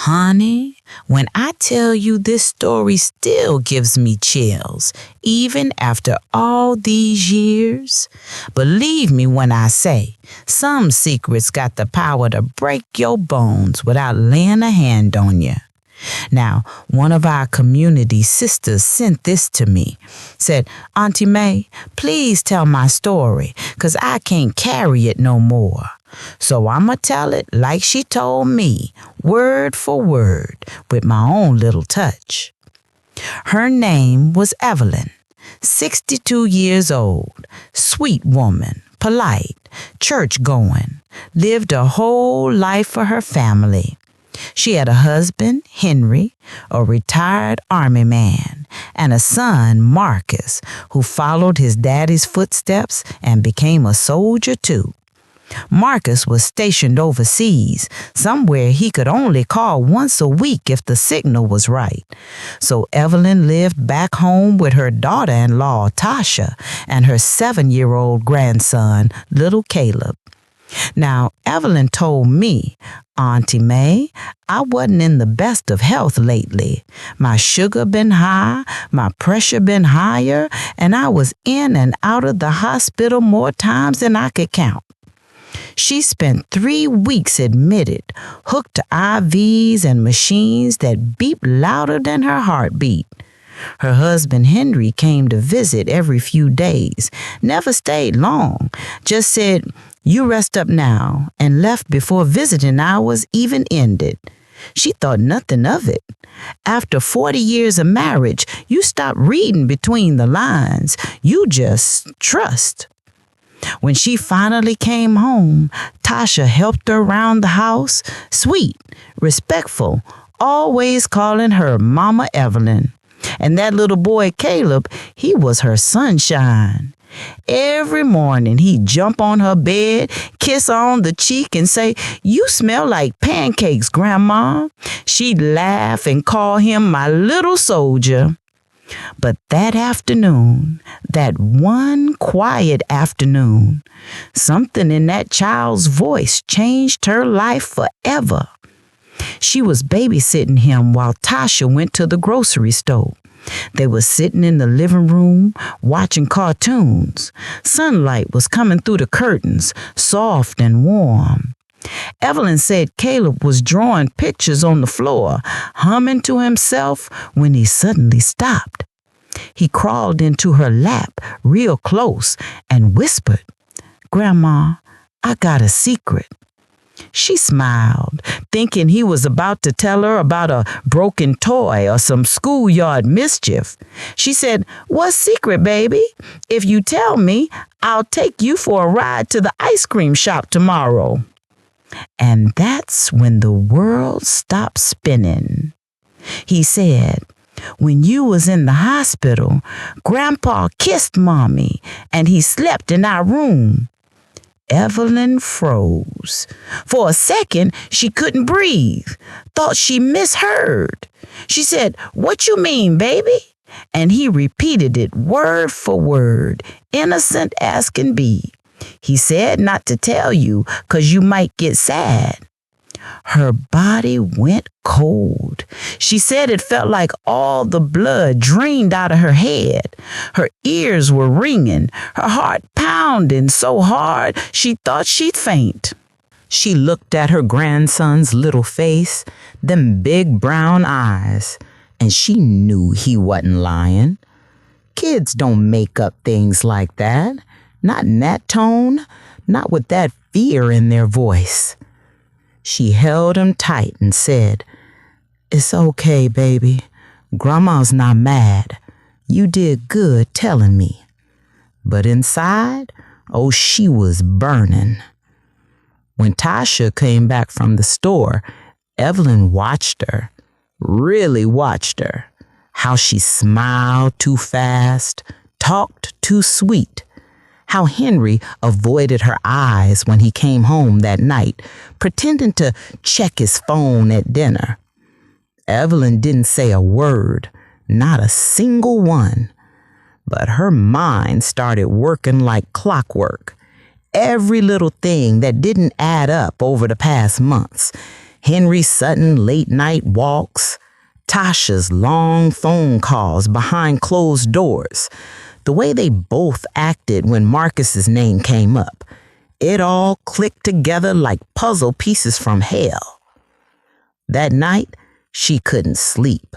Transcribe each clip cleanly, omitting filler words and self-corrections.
Honey, when I tell you this story still gives me chills, even after all these years. Believe me when I say, some secrets got the power to break your bones without laying a hand on you. Now, one of our community sisters sent this to me. Said, Auntie Mae, please tell my story, 'cause I can't carry it no more. So I'ma tell it like she told me, word for word, with my own little touch. Her name was Evelyn, 62 years old, sweet woman, polite, church-going, lived a whole life for her family. She had a husband, Henry, a retired army man, and a son, Marcus, who followed his daddy's footsteps and became a soldier too. Marcus was stationed overseas, somewhere he could only call once a week if the signal was right. So Evelyn lived back home with her daughter-in-law, Tasha, and her 7-year-old grandson, little Caleb. Now, Evelyn told me, Auntie Mae, I wasn't in the best of health lately. My sugar been high, my pressure been higher, and I was in and out of the hospital more times than I could count. She spent 3 weeks admitted, hooked to IVs and machines that beep louder than her heartbeat. Her husband Henry came to visit every few days, never stayed long, just said, "You rest up now," and left before visiting hours even ended. She thought nothing of it. After 40 years of marriage, you stop reading between the lines. You just trust. When she finally came home, Tasha helped her around the house, sweet, respectful, always calling her Mama Evelyn. And that little boy Caleb, he was her sunshine. Every morning he'd jump on her bed, kiss her on the cheek and say, "You smell like pancakes, Grandma." She'd laugh and call him my little soldier. But that afternoon, that one quiet afternoon, something in that child's voice changed her life forever. She was babysitting him while Tasha went to the grocery store. They were sitting in the living room watching cartoons. Sunlight was coming through the curtains, soft and warm. Evelyn said Caleb was drawing pictures on the floor, humming to himself when he suddenly stopped. He crawled into her lap real close and whispered, "Grandma, I got a secret." She smiled, thinking he was about to tell her about a broken toy or some schoolyard mischief. She said, "What secret, baby? If you tell me, I'll take you for a ride to the ice cream shop tomorrow." And that's when the world stopped spinning. He said, "When you was in the hospital, Grandpa kissed Mommy and he slept in our room." Evelyn froze. For a second, she couldn't breathe, thought she misheard. She said, "What you mean, baby?" And he repeated it word for word, innocent as can be. He said not to tell you, 'cause you might get sad. Her body went cold. She said it felt like all the blood drained out of her head. Her ears were ringing, her heart pounding so hard she thought she'd faint. She looked at her grandson's little face, them big brown eyes, and she knew he wasn't lying. Kids don't make up things like that. Not in that tone, not with that fear in their voice. She held him tight and said, "It's okay, baby. Grandma's not mad. You did good telling me." But inside, oh, she was burning. When Tasha came back from the store, Evelyn watched her, really watched her. How she smiled too fast, talked too sweet. How Henry avoided her eyes when he came home that night, pretending to check his phone at dinner. Evelyn didn't say a word, not a single one. But her mind started working like clockwork. Every little thing that didn't add up over the past months. Henry Sutton late-night walks, Tasha's long phone calls behind closed doors, the way they both acted when Marcus's name came up. It all clicked together like puzzle pieces from hell. That night, she couldn't sleep.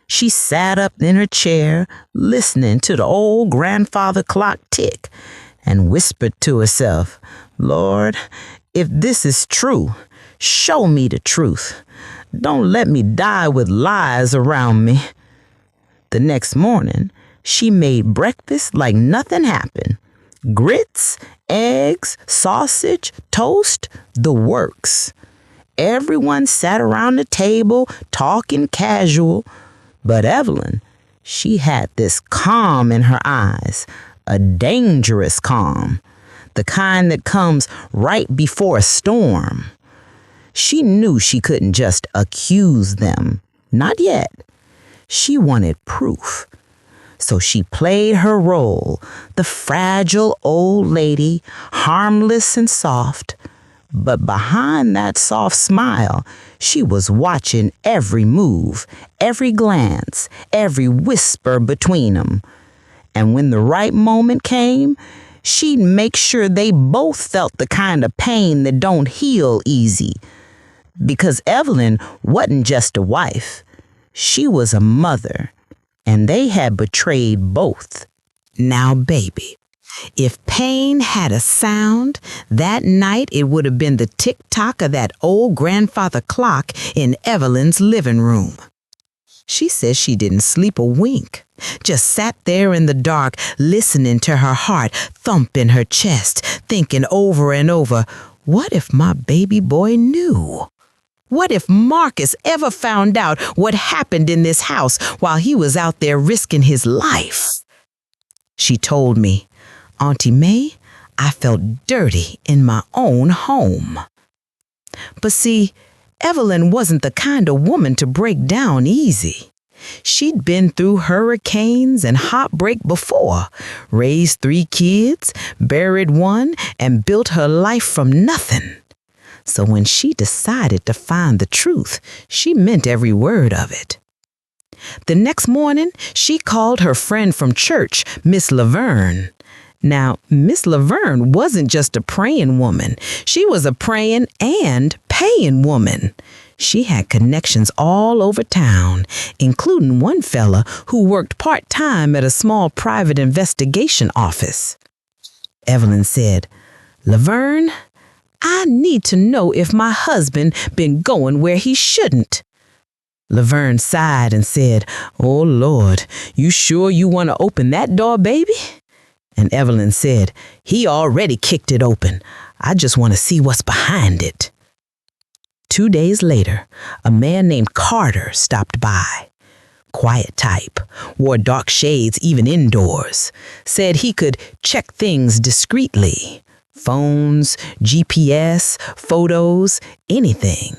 She sat up in her chair, listening to the old grandfather clock tick, and whispered to herself, "Lord, if this is true, show me the truth. Don't let me die with lies around me." The next morning, she made breakfast like nothing happened. Grits, eggs, sausage, toast, the works. Everyone sat around the table, talking casual. But Evelyn, she had this calm in her eyes, a dangerous calm, the kind that comes right before a storm. She knew she couldn't just accuse them. Not yet. She wanted proof. So she played her role, the fragile old lady, harmless and soft. But behind that soft smile, she was watching every move, every glance, every whisper between them. And when the right moment came, she'd make sure they both felt the kind of pain that don't heal easy. Because Evelyn wasn't just a wife. She was a mother, and they had betrayed both. Now, baby, if pain had a sound, that night it would have been the tick-tock of that old grandfather clock in Evelyn's living room. She says she didn't sleep a wink, just sat there in the dark, listening to her heart thump in her chest, thinking over and over, what if my baby boy knew? What if Marcus ever found out what happened in this house while he was out there risking his life? She told me, Auntie Mae, I felt dirty in my own home. But see, Evelyn wasn't the kind of woman to break down easy. She'd been through hurricanes and heartbreak before, raised 3 kids, buried one, and built her life from nothing. So when she decided to find the truth, she meant every word of it. The next morning, she called her friend from church, Miss Laverne. Now, Miss Laverne wasn't just a praying woman. She was a praying and paying woman. She had connections all over town, including one fella who worked part-time at a small private investigation office. Evelyn said, Laverne, I need to know if my husband been going where he shouldn't. Laverne sighed and said, Oh, Lord, you sure you want to open that door, baby? And Evelyn said, he already kicked it open. I just want to see what's behind it. 2 days later, a man named Carter stopped by. Quiet type, wore dark shades even indoors, said he could check things discreetly. Phones, GPS, photos, anything.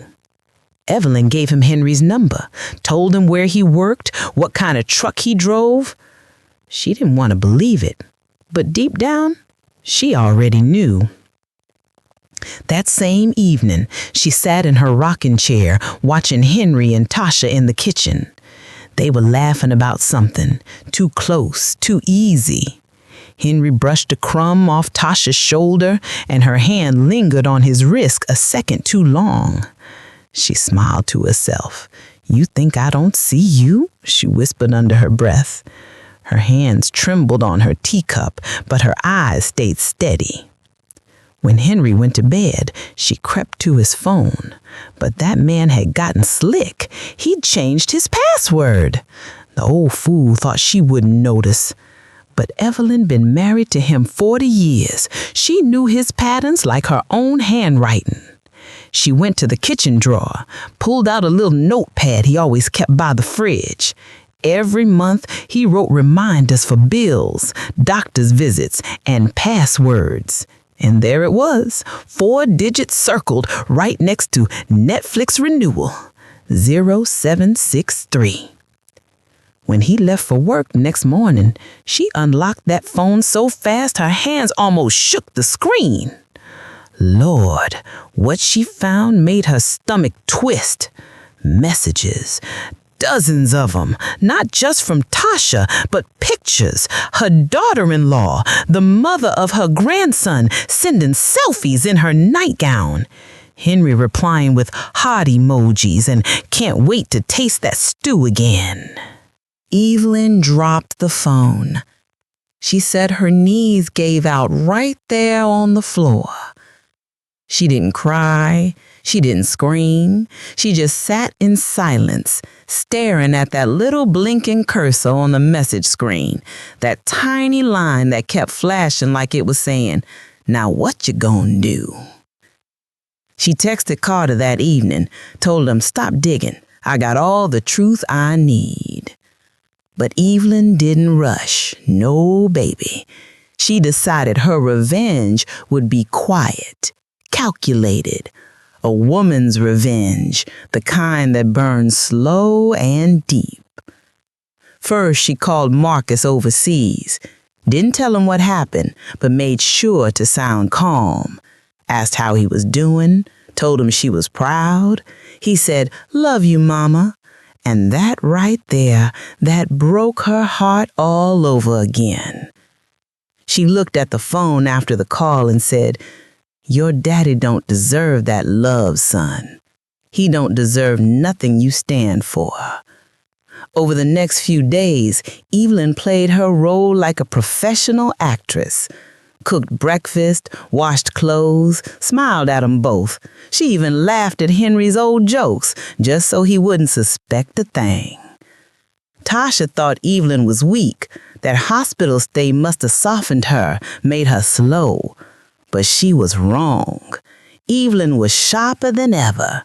Evelyn gave him Henry's number, told him where he worked, what kind of truck he drove. She didn't want to believe it, but deep down, she already knew. That same evening, she sat in her rocking chair, watching Henry and Tasha in the kitchen. They were laughing about something, too close, too easy. Henry brushed a crumb off Tasha's shoulder, and her hand lingered on his wrist a second too long. She smiled to herself. You think I don't see you? She whispered under her breath. Her hands trembled on her teacup, but her eyes stayed steady. When Henry went to bed, she crept to his phone. But that man had gotten slick. He'd changed his password. The old fool thought she wouldn't notice. But Evelyn been married to him 40 years. She knew his patterns like her own handwriting. She went to the kitchen drawer, pulled out a little notepad he always kept by the fridge. Every month, he wrote reminders for bills, doctor's visits, and passwords. And there it was, 4 digits circled right next to Netflix renewal, 0763. When he left for work next morning, she unlocked that phone so fast her hands almost shook the screen. Lord, what she found made her stomach twist. Messages. Dozens of them, not just from Tasha, but pictures. Her daughter-in-law, the mother of her grandson, sending selfies in her nightgown. Henry replying with heart emojis and can't wait to taste that stew again. Evelyn dropped the phone. She said her knees gave out right there on the floor. She didn't cry. She didn't scream. She just sat in silence, staring at that little blinking cursor on the message screen, that tiny line that kept flashing like it was saying, "Now what you gonna do?" She texted Carter that evening, told him, "Stop digging. I got all the truth I need." But Evelyn didn't rush. No, baby. She decided her revenge would be quiet, calculated. A woman's revenge, the kind that burns slow and deep. First, she called Marcus overseas. Didn't tell him what happened, but made sure to sound calm. Asked how he was doing, told him she was proud. He said, "Love you, Mama." And that right there, that broke her heart all over again. She looked at the phone after the call and said, "Your daddy don't deserve that love, son. He don't deserve nothing you stand for." Over the next few days, Evelyn played her role like a professional actress. Cooked breakfast, washed clothes, smiled at them both. She even laughed at Henry's old jokes, just so he wouldn't suspect a thing. Tasha thought Evelyn was weak. That hospital stay must have softened her, made her slow. But she was wrong. Evelyn was sharper than ever,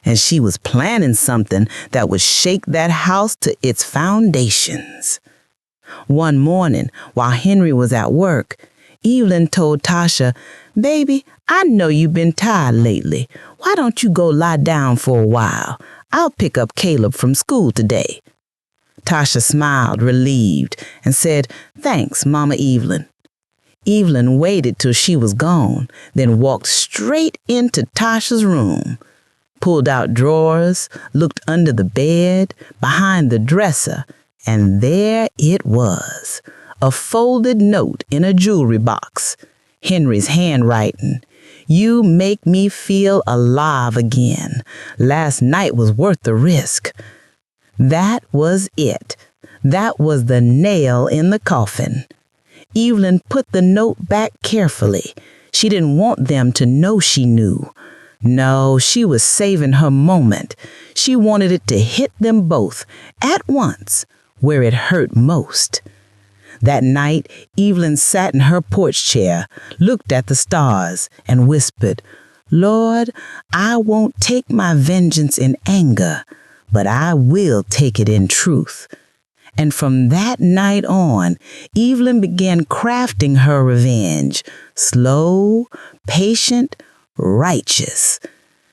and she was planning something that would shake that house to its foundations. One morning, while Henry was at work, Evelyn told Tasha, "Baby, I know you've been tired lately. Why don't you go lie down for a while? I'll pick up Caleb from school today." Tasha smiled, relieved, and said, "Thanks, Mama Evelyn." Evelyn waited till she was gone, then walked straight into Tasha's room, pulled out drawers, looked under the bed, behind the dresser, and there it was, a folded note in a jewelry box, Henry's handwriting. "You make me feel alive again. Last night was worth the risk." That was it. That was the nail in the coffin. Evelyn put the note back carefully. She didn't want them to know she knew. No, she was saving her moment. She wanted it to hit them both at once, where it hurt most. That night, Evelyn sat in her porch chair, looked at the stars, and whispered, "Lord, I won't take my vengeance in anger, but I will take it in truth." And from that night on, Evelyn began crafting her revenge, slow, patient, righteous.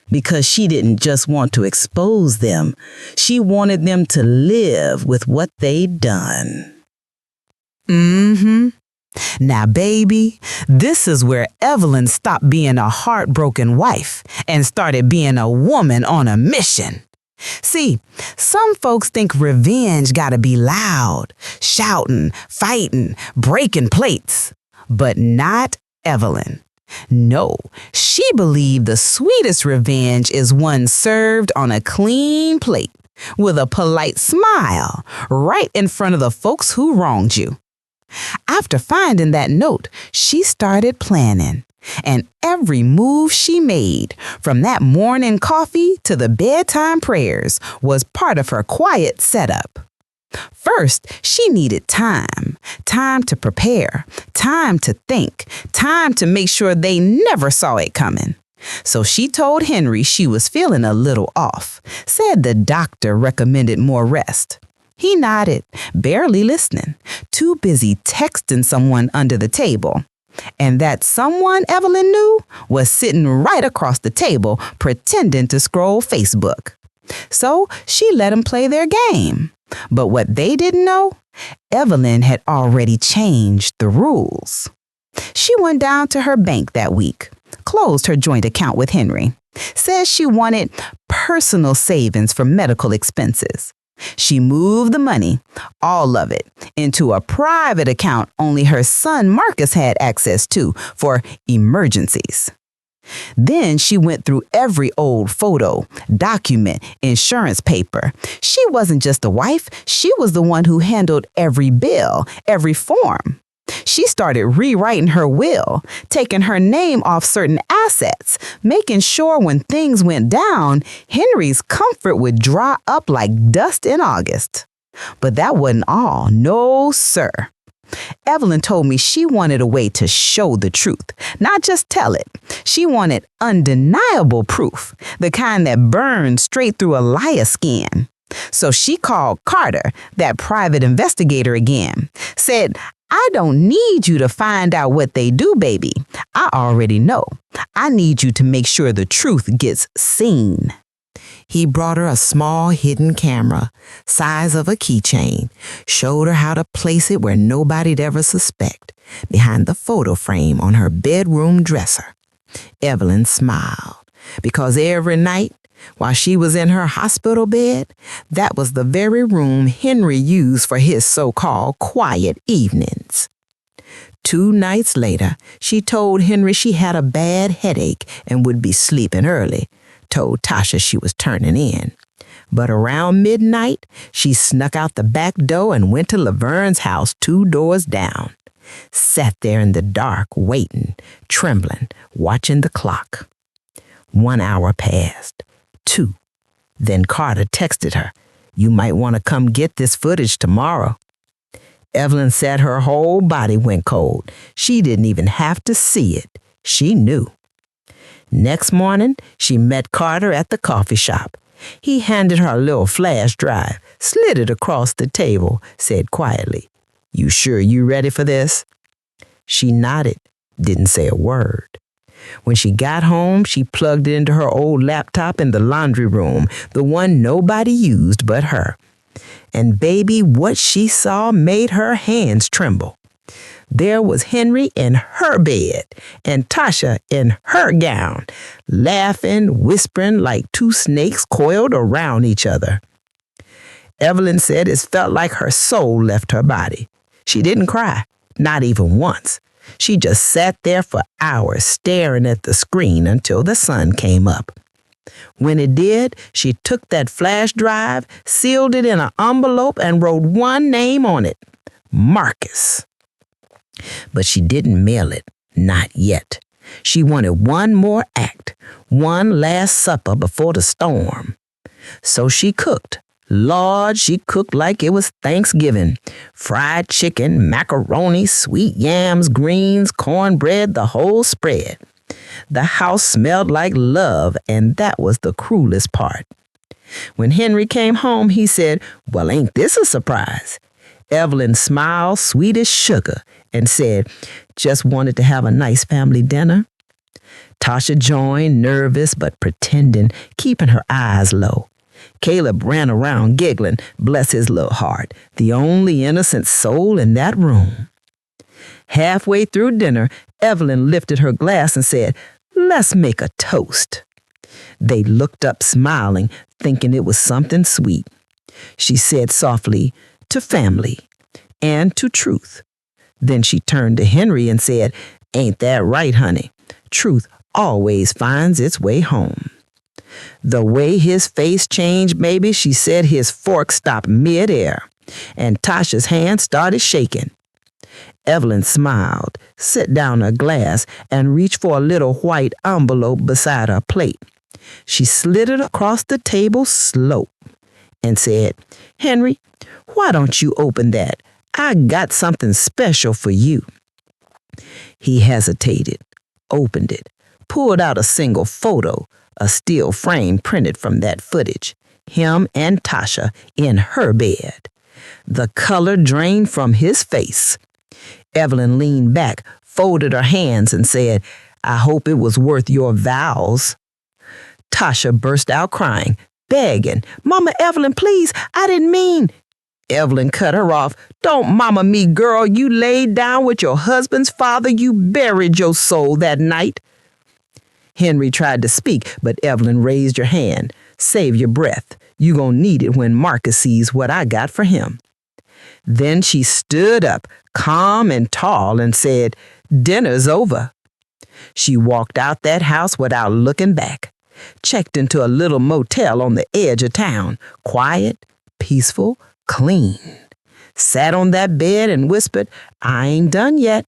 Because she didn't just want to expose them, she wanted them to live with what they'd done. Now, baby, this is where Evelyn stopped being a heartbroken wife and started being a woman on a mission. See, some folks think revenge gotta be loud, shouting, fighting, breaking plates. But not Evelyn. No, she believed the sweetest revenge is one served on a clean plate with a polite smile right in front of the folks who wronged you. After finding that note, she started planning. And every move she made, from that morning coffee to the bedtime prayers, was part of her quiet setup. First, she needed time. Time to prepare, time to think, time to make sure they never saw it coming. So she told Henry she was feeling a little off, said the doctor recommended more rest. He nodded, barely listening, too busy texting someone under the table. And that someone Evelyn knew was sitting right across the table pretending to scroll Facebook. So she let him play their game. But what they didn't know, Evelyn had already changed the rules. She went down to her bank that week, closed her joint account with Henry. Says she wanted personal savings for medical expenses. She moved the money, all of it, into a private account only her son Marcus had access to for emergencies. Then she went through every old photo, document, insurance paper. She wasn't just a wife, she was the one who handled every bill, every form. She started rewriting her will, taking her name off certain assets, making sure when things went down, Henry's comfort would dry up like dust in August. But that wasn't all. No, sir. Evelyn told me she wanted a way to show the truth, not just tell it. She wanted undeniable proof, the kind that burned straight through a liar's skin. So she called Carter, that private investigator, again. Said, I don't need you to find out what they do, baby. I already know. I need you to make sure the truth gets seen. He brought her a small hidden camera, size of a keychain, showed her how to place it where nobody'd ever suspect, behind the photo frame on her bedroom dresser. Evelyn smiled, because every night, while she was in her hospital bed, that was the very room Henry used for his so-called quiet evenings. 2 nights later, she told Henry she had a bad headache and would be sleeping early, told Tasha she was turning in. But around midnight, she snuck out the back door and went to Laverne's house 2 doors down. Sat there in the dark, waiting, trembling, watching the clock. 1 hour passed. 2. Then Carter texted her, "You might want to come get this footage tomorrow." Evelyn said her whole body went cold. She didn't even have to see it. She knew. Next morning, she met Carter at the coffee shop. He handed her a little flash drive, slid it across the table, said quietly, "You sure you ready for this?" She nodded, didn't say a word. When she got home, she plugged it into her old laptop in the laundry room, the one nobody used but her. And baby, what she saw made her hands tremble. There was Henry in her bed and Tasha in her gown, laughing, whispering like 2 snakes coiled around each other. Evelyn said it felt like her soul left her body. She didn't cry, not even once. She just sat there for hours staring at the screen until the sun came up. When it did, she took that flash drive, sealed it in an envelope, and wrote one name on it, Marcus. But she didn't mail it, not yet. She wanted one more act, one last supper before the storm. So she cooked. Lord, she cooked like it was Thanksgiving. Fried chicken, macaroni, sweet yams, greens, cornbread, the whole spread. The house smelled like love, and that was the cruelest part. When Henry came home, he said, "Well, ain't this a surprise?" Evelyn smiled, sweet as sugar, and said, "Just wanted to have a nice family dinner." Tasha joined, nervous but pretending, keeping her eyes low. Caleb ran around giggling, bless his little heart, the only innocent soul in that room. Halfway through dinner, Evelyn lifted her glass and said, "Let's make a toast." They looked up smiling, thinking it was something sweet. She said softly, "To family and to truth." Then she turned to Henry and said, "Ain't that right, honey? Truth always finds its way home." The way his face changed, maybe, she said his fork stopped midair, and Tasha's hand started shaking. Evelyn smiled, set down her glass, and reached for a little white envelope beside her plate. She slid it across the table slow and said, "Henry, why don't you open that? I got something special for you." He hesitated, opened it, pulled out a single photo, a still frame printed from that footage, him and Tasha in her bed. The color drained from his face. Evelyn leaned back, folded her hands, and said, "I hope it was worth your vows." Tasha burst out crying, begging, "Mama Evelyn, please, I didn't mean." Evelyn cut her off. "Don't mama me, girl. You laid down with your husband's father. You buried your soul that night." Henry tried to speak, but Evelyn raised her hand. Save your breath. You gonna need it when Marcus sees what I got for him. Then she stood up, calm and tall, and said, Dinner's over. She walked out that house without looking back, checked into a little motel on the edge of town, quiet, peaceful, clean. Sat on that bed and whispered, I ain't done yet.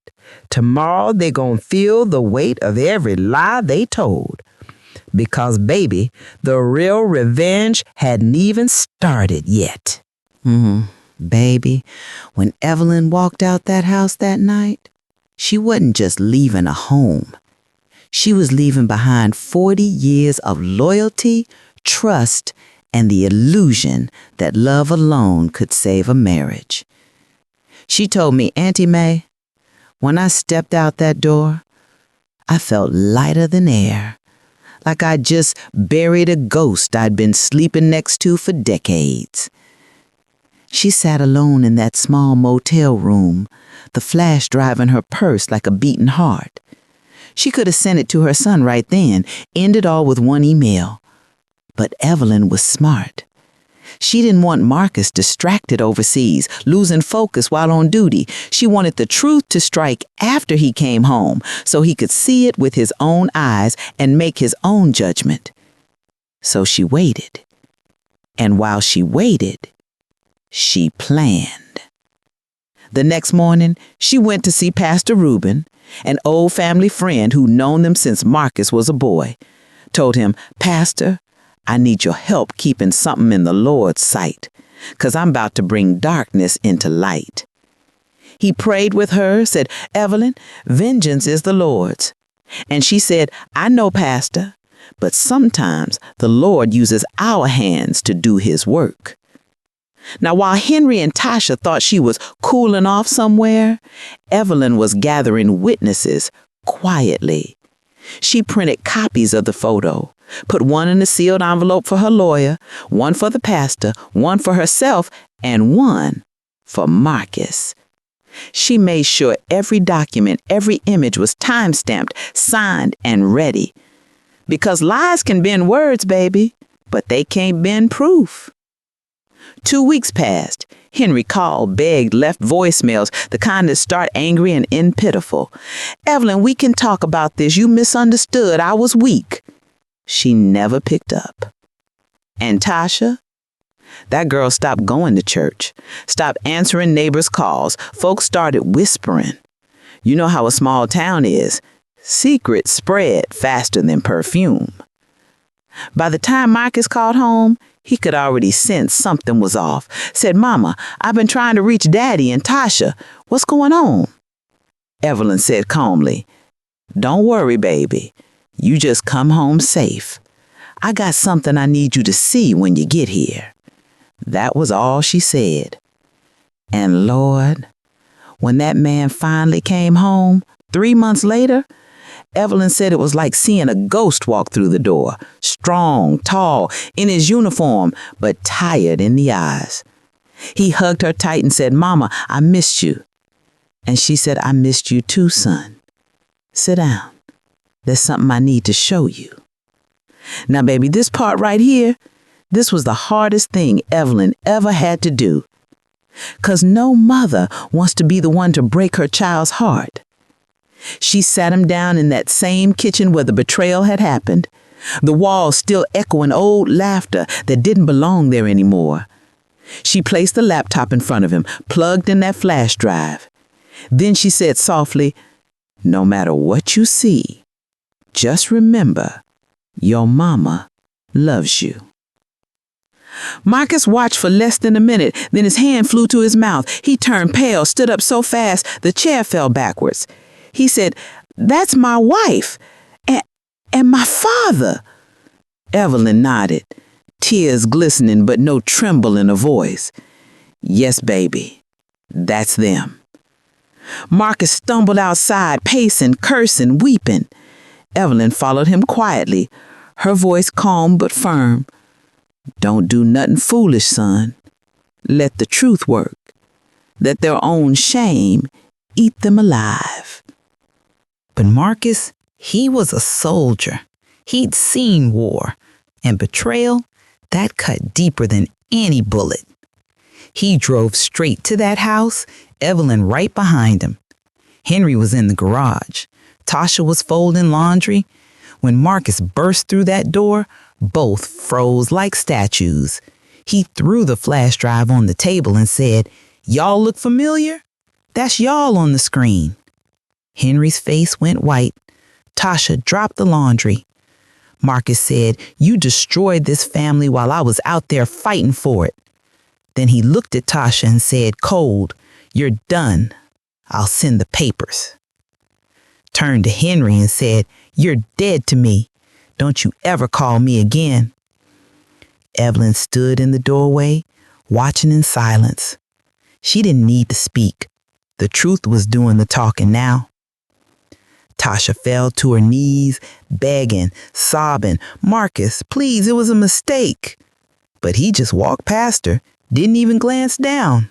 Tomorrow they gonna feel the weight of every lie they told. Because, baby, the real revenge hadn't even started yet. Baby, when Evelyn walked out that house that night, she wasn't just leaving a home. She was leaving behind 40 years of loyalty, trust, and the illusion that love alone could save a marriage. She told me, Auntie Mae, when I stepped out that door, I felt lighter than air, like I'd just buried a ghost I'd been sleeping next to for decades. She sat alone in that small motel room, the flash drive in her purse like a beating heart. She could have sent it to her son right then, end it all with one email. But Evelyn was smart. She didn't want Marcus distracted overseas, losing focus while on duty. She wanted the truth to strike after he came home, so he could see it with his own eyes and make his own judgment. So she waited. And while she waited, she planned. The next morning, she went to see Pastor Reuben, an old family friend who'd known them since Marcus was a boy. Told him, Pastor, I need your help keeping something in the Lord's sight, 'cause I'm about to bring darkness into light. He prayed with her, said, Evelyn, vengeance is the Lord's. And she said, I know, Pastor, but sometimes the Lord uses our hands to do his work. Now, while Henry and Tasha thought she was cooling off somewhere, Evelyn was gathering witnesses quietly. She printed copies of the photo, put one in a sealed envelope for her lawyer, one for the pastor, one for herself, and one for Marcus. She made sure every document, every image was time-stamped, signed, and ready. Because lies can bend words, baby, but they can't bend proof. 2 weeks passed. Henry called, begged, left voicemails, the kind that start angry and end pitiful. Evelyn, we can talk about this. You misunderstood. I was weak. She never picked up. And Tasha? That girl stopped going to church, stopped answering neighbors' calls. Folks started whispering. You know how a small town is. Secrets spread faster than perfume. By the time Marcus called home, he could already sense something was off. Said, Mama, I've been trying to reach Daddy and Tasha. What's going on? Evelyn said calmly, Don't worry, baby. You just come home safe. I got something I need you to see when you get here. That was all she said. And Lord, when that man finally came home, 3 months later, Evelyn said it was like seeing a ghost walk through the door, strong, tall, in his uniform, but tired in the eyes. He hugged her tight and said, Mama, I missed you. And she said, I missed you too, son. Sit down. There's something I need to show you. Now, baby, this part right here, this was the hardest thing Evelyn ever had to do. 'Cause no mother wants to be the one to break her child's heart. She sat him down in that same kitchen where the betrayal had happened, the walls still echoing old laughter that didn't belong there anymore. She placed the laptop in front of him, plugged in that flash drive. Then she said softly, No matter what you see, just remember, your mama loves you. Marcus watched for less than a minute, then his hand flew to his mouth. He turned pale, stood up so fast the chair fell backwards. He said, That's my wife and my father. Evelyn nodded, tears glistening but no tremble in her voice. Yes, baby, that's them. Marcus stumbled outside, pacing, cursing, weeping. Evelyn followed him quietly, her voice calm but firm. Don't do nothing foolish, son. Let the truth work. Let their own shame eat them alive. But Marcus, he was a soldier. He'd seen war, and betrayal, that cut deeper than any bullet. He drove straight to that house, Evelyn right behind him. Henry was in the garage. Tasha was folding laundry. When Marcus burst through that door, both froze like statues. He threw the flash drive on the table and said, "Y'all look familiar? That's y'all on the screen." Henry's face went white. Tasha dropped the laundry. Marcus said, "You destroyed this family while I was out there fighting for it." Then he looked at Tasha and said, cold, "You're done. I'll send the papers." Turned to Henry and said, "You're dead to me. Don't you ever call me again." Evelyn stood in the doorway, watching in silence. She didn't need to speak. The truth was doing the talking now. Tasha fell to her knees, begging, sobbing, "Marcus, please, it was a mistake." But he just walked past her, didn't even glance down.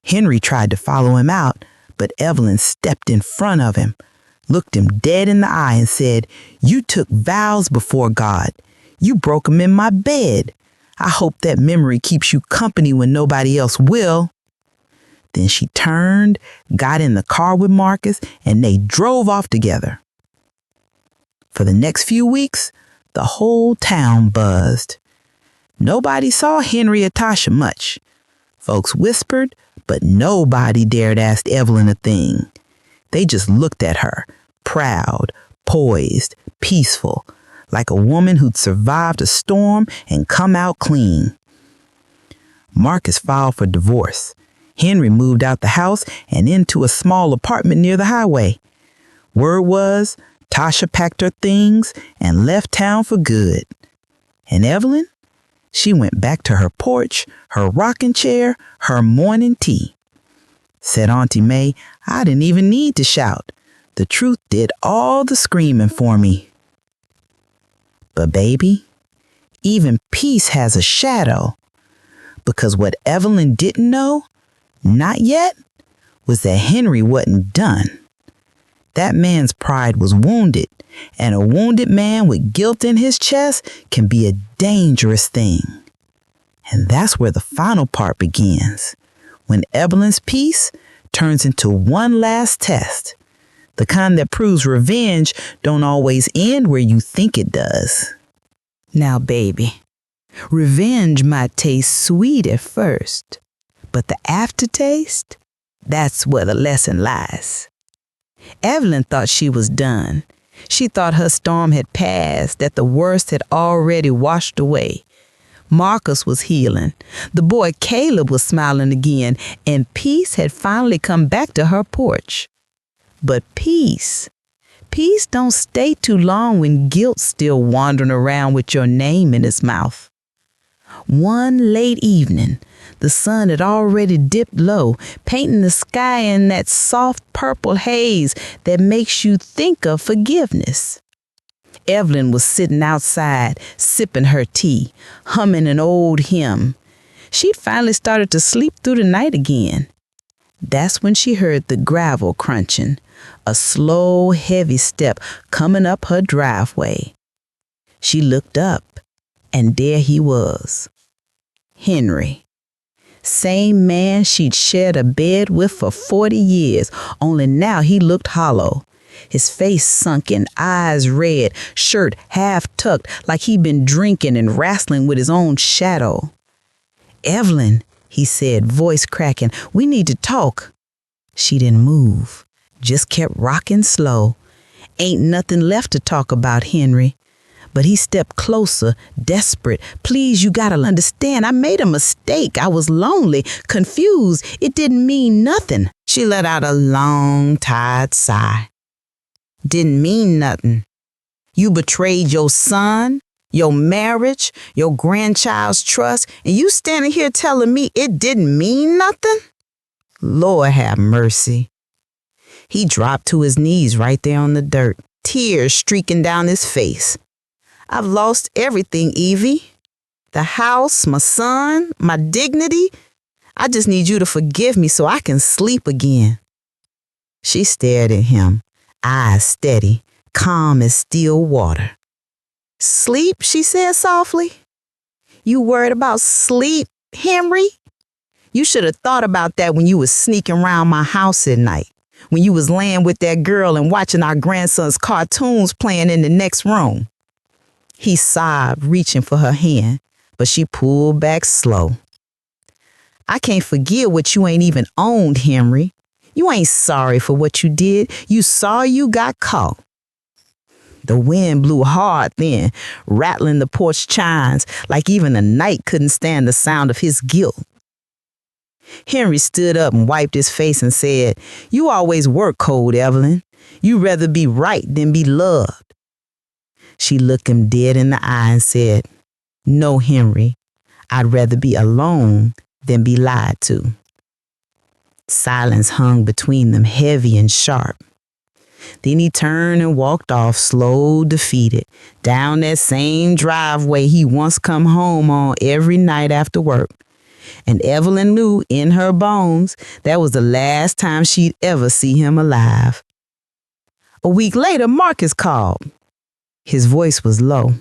Henry tried to follow him out, but Evelyn stepped in front of him, looked him dead in the eye and said, "You took vows before God. You broke them in my bed. I hope that memory keeps you company when nobody else will." Then she turned, got in the car with Marcus, and they drove off together. For the next few weeks, the whole town buzzed. Nobody saw Henry or Tasha much. Folks whispered, but nobody dared ask Evelyn a thing. They just looked at her, proud, poised, peaceful, like a woman who'd survived a storm and come out clean. Marcus filed for divorce. Henry moved out the house and into a small apartment near the highway. Word was, Tasha packed her things and left town for good. And Evelyn? She went back to her porch, her rocking chair, her morning tea. Said Auntie Mae, "I didn't even need to shout. The truth did all the screaming for me." But baby, even peace has a shadow. Because what Evelyn didn't know, not yet, was that Henry wasn't done. That man's pride was wounded, and a wounded man with guilt in his chest can be a dangerous thing. And that's where the final part begins, when Evelyn's peace turns into one last test, the kind that proves revenge don't always end where you think it does. Now, baby, revenge might taste sweet at first, but the aftertaste, that's where the lesson lies. Evelyn thought she was done. She thought her storm had passed, that the worst had already washed away. Marcus was healing. The boy Caleb was smiling again, and peace had finally come back to her porch. But peace don't stay too long when guilt's still wandering around with your name in its mouth. One late evening, the sun had already dipped low, painting the sky in that soft purple haze that makes you think of forgiveness. Evelyn was sitting outside, sipping her tea, humming an old hymn. She'd finally started to sleep through the night again. That's when she heard the gravel crunching, a slow, heavy step coming up her driveway. She looked up, and there he was. Henry. Same man she'd shared a bed with for 40 years, only now he looked hollow. His face sunken, eyes red, shirt half tucked like he'd been drinking and wrestling with his own shadow. "Evelyn," he said, voice cracking, "we need to talk." She didn't move, just kept rocking slow. Ain't nothing left to talk about, Henry. But he stepped closer, desperate. "Please, you gotta understand, I made a mistake. I was lonely, confused. It didn't mean nothing." She let out a long, tired sigh. "Didn't mean nothing. You betrayed your son, your marriage, your grandchild's trust, and you standing here telling me it didn't mean nothing? Lord have mercy." He dropped to his knees right there on the dirt, tears streaking down his face. "I've lost everything, Evie. The house, my son, my dignity. I just need you to forgive me so I can sleep again." She stared at him, eyes steady, calm as still water. Sleep, she said softly. You worried about sleep, Henry? You should have thought about that when you was sneaking around my house at night, when you was laying with that girl and watching our grandson's cartoons playing in the next room. He sobbed, reaching for her hand, but she pulled back slow. I can't forgive what you ain't even owned, Henry. You ain't sorry for what you did. You saw you got caught. The wind blew hard then, rattling the porch chimes like even the night couldn't stand the sound of his guilt. Henry stood up and wiped his face and said, "You always were cold, Evelyn. You'd rather be right than be loved." She looked him dead in the eye and said, "No, Henry, I'd rather be alone than be lied to." Silence hung between them, heavy and sharp. Then he turned and walked off, slow, defeated, down that same driveway he once come home on every night after work. And Evelyn knew in her bones that was the last time she'd ever see him alive. A week later, Marcus called. His voice was low.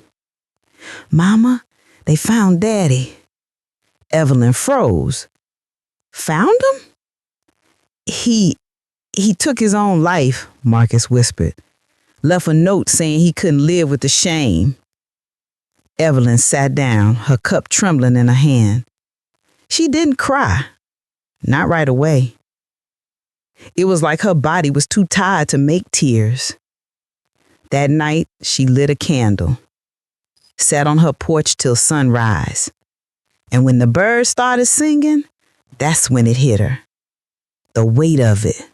"Mama, they found Daddy." Evelyn froze. "Found him?" He took his own life," Marcus whispered. "Left a note saying he couldn't live with the shame." Evelyn sat down, her cup trembling in her hand. She didn't cry. Not right away. It was like her body was too tired to make tears. That night, she lit a candle, sat on her porch till sunrise. And when the birds started singing, that's when it hit her. The weight of it.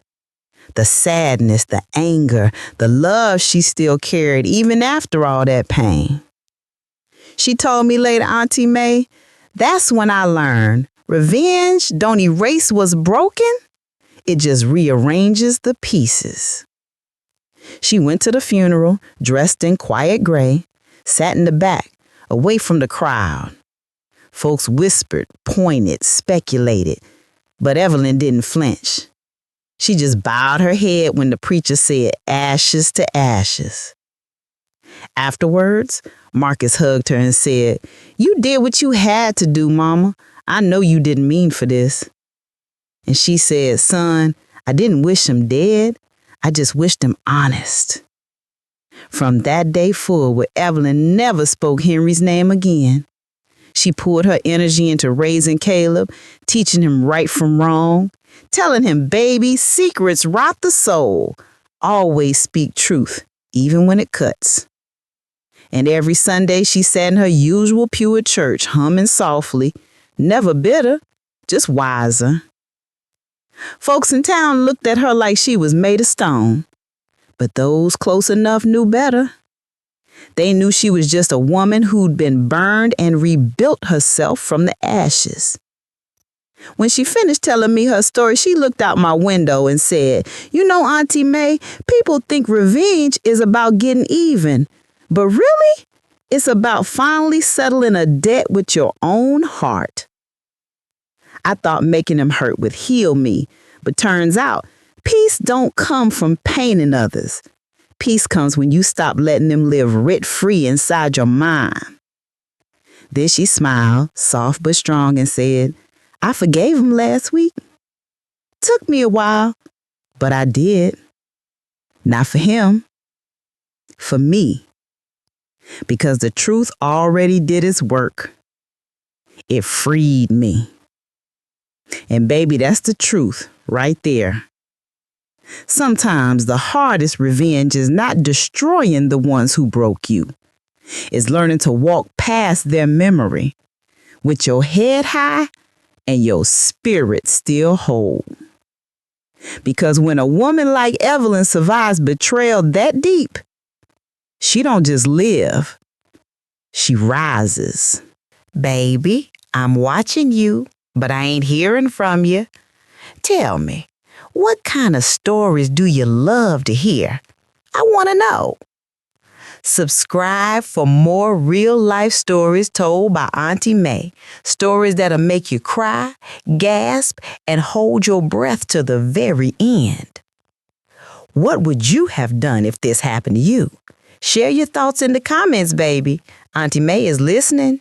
The sadness, the anger, the love she still carried even after all that pain. She told me later, Auntie Mae, that's when I learned revenge don't erase what's broken. It just rearranges the pieces. She went to the funeral, dressed in quiet gray, sat in the back, away from the crowd. Folks whispered, pointed, speculated, but Evelyn didn't flinch. She just bowed her head when the preacher said, "Ashes to ashes." Afterwards, Marcus hugged her and said, "You did what you had to do, Mama. I know you didn't mean for this." And she said, "Son, I didn't wish him dead. I just wished him honest." From that day forward, Evelyn never spoke Henry's name again. She poured her energy into raising Caleb, teaching him right from wrong, telling him, "Baby, secrets rot the soul. Always speak truth, even when it cuts." And every Sunday she sat in her usual pew at church, humming softly, never bitter, just wiser. Folks in town looked at her like she was made of stone, but those close enough knew better. They knew she was just a woman who'd been burned and rebuilt herself from the ashes. When she finished telling me her story, she looked out my window and said, "You know, Auntie Mae, people think revenge is about getting even, but really, it's about finally settling a debt with your own heart." I thought making him hurt would heal me, but turns out peace don't come from paining others. Peace comes when you stop letting them live rent-free inside your mind. Then she smiled, soft but strong, and said, "I forgave him last week. Took me a while, but I did. Not for him, for me. Because the truth already did its work. It freed me." And baby, that's the truth right there. Sometimes the hardest revenge is not destroying the ones who broke you. It's learning to walk past their memory with your head high and your spirit still whole. Because when a woman like Evelyn survives betrayal that deep, she don't just live, she rises. Baby, I'm watching you, but I ain't hearing from you. Tell me, what kind of stories do you love to hear? I want to know. Subscribe for more real-life stories told by Auntie Mae. Stories that'll make you cry, gasp, and hold your breath to the very end. What would you have done if this happened to you? Share your thoughts in the comments, baby. Auntie Mae is listening.